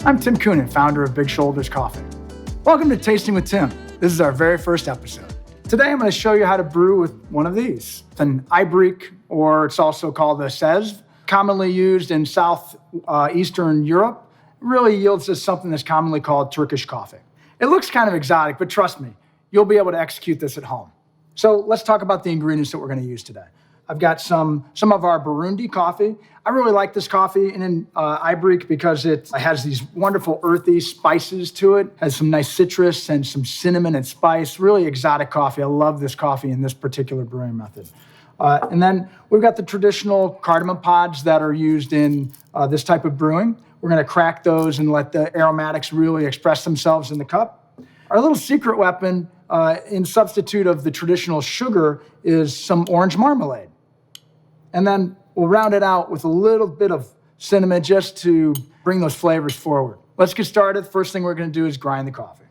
I'm Tim Coonan, founder of Big Shoulders Coffee. Welcome to Tasting with Tim. This is our very first episode. Today I'm going to show you how to brew with one of these, an Ibrik, or it's also called a Cezve, commonly used in southeastern Europe. It really yields us something that's commonly called Turkish coffee. It looks kind of exotic, but trust me, you'll be able to execute this at home. So let's talk about the ingredients that we're going to use today. I've got some of our Burundi coffee. I really like this coffee in Ibrik because it has these wonderful earthy spices to it, has some nice citrus and some cinnamon and spice, really exotic coffee. I love this coffee in this particular brewing method. And then we've got the traditional cardamom pods that are used in this type of brewing. We're going to crack those and let the aromatics really express themselves in the cup. Our little secret weapon in substitute of the traditional sugar is some orange marmalade. And then we'll round it out with a little bit of cinnamon just to bring those flavors forward. Let's get started. First thing we're going to do is grind the coffee.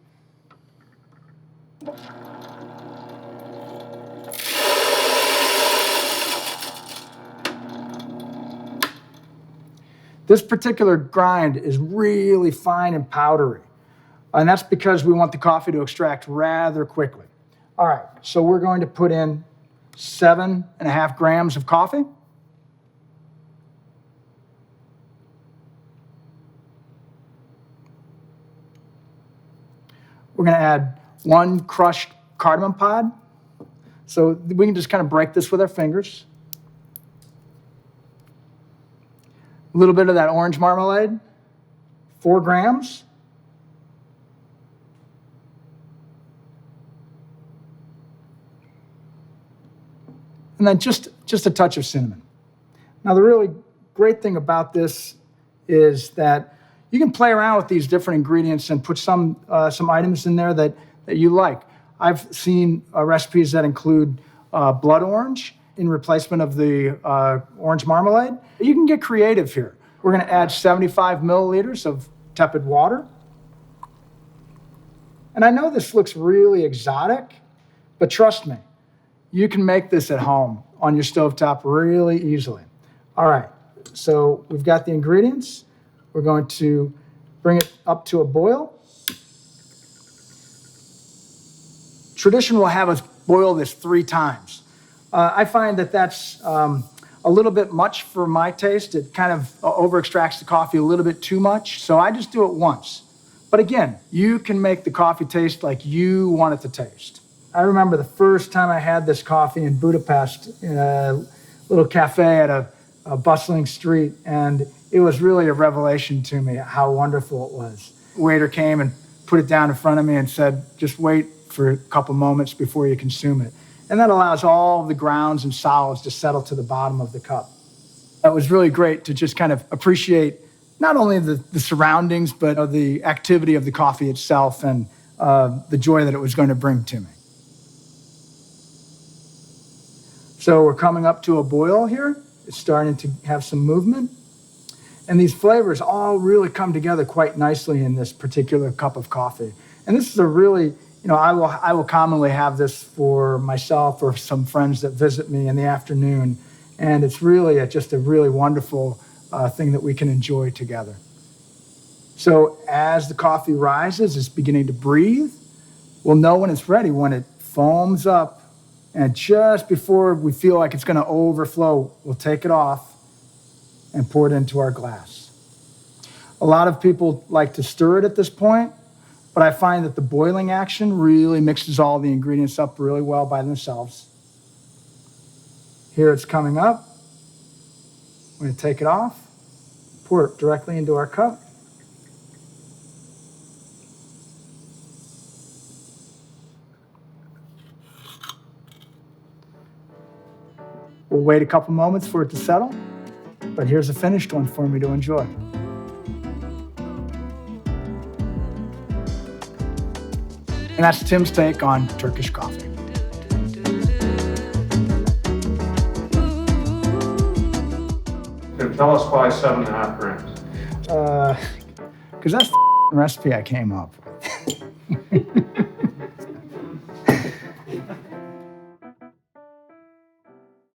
This particular grind is really fine and powdery. And that's because we want the coffee to extract rather quickly. All right, so we're going to put in 7.5 grams of coffee. We're going to add 1 crushed cardamom pod. So we can just kind of break this with our fingers. A little bit of that orange marmalade, 4 grams. And then just a touch of cinnamon. Now, the really great thing about this is that you can play around with these different ingredients and put some items in there that you like. I've seen recipes that include blood orange in replacement of the orange marmalade. You can get creative here. We're going to add 75 milliliters of tepid water. And I know this looks really exotic, but trust me, you can make this at home on your stovetop really easily. All right, so we've got the ingredients. We're going to bring it up to a boil. Tradition will have us boil this 3 times. I find that that's a little bit much for my taste. It kind of over-extracts the coffee a little bit too much, so I just do it once. But again, you can make the coffee taste like you want it to taste. I remember the first time I had this coffee in Budapest in a little cafe at a bustling street, and it was really a revelation to me how wonderful it was. The waiter came and put it down in front of me and said, just wait for a couple moments before you consume it. And that allows all the grounds and solids to settle to the bottom of the cup. It was really great to just kind of appreciate not only the surroundings, but the activity of the coffee itself and the joy that it was going to bring to me. So we're coming up to a boil here. It's starting to have some movement. And these flavors all really come together quite nicely in this particular cup of coffee. And this is a really, I will commonly have this for myself or some friends that visit me in the afternoon. And it's really just a really wonderful thing that we can enjoy together. So as the coffee rises, it's beginning to breathe. We'll know when it's ready, when it foams up. And just before we feel like it's going to overflow, we'll take it off and pour it into our glass. A lot of people like to stir it at this point, but I find that the boiling action really mixes all the ingredients up really well by themselves. Here it's coming up. We're going to take it off, pour it directly into our cup. We'll wait a couple moments for it to settle, but here's a finished one for me to enjoy. And that's Tim's take on Turkish coffee. Tim, tell us why 7.5 grams. Because that's the recipe I came up with.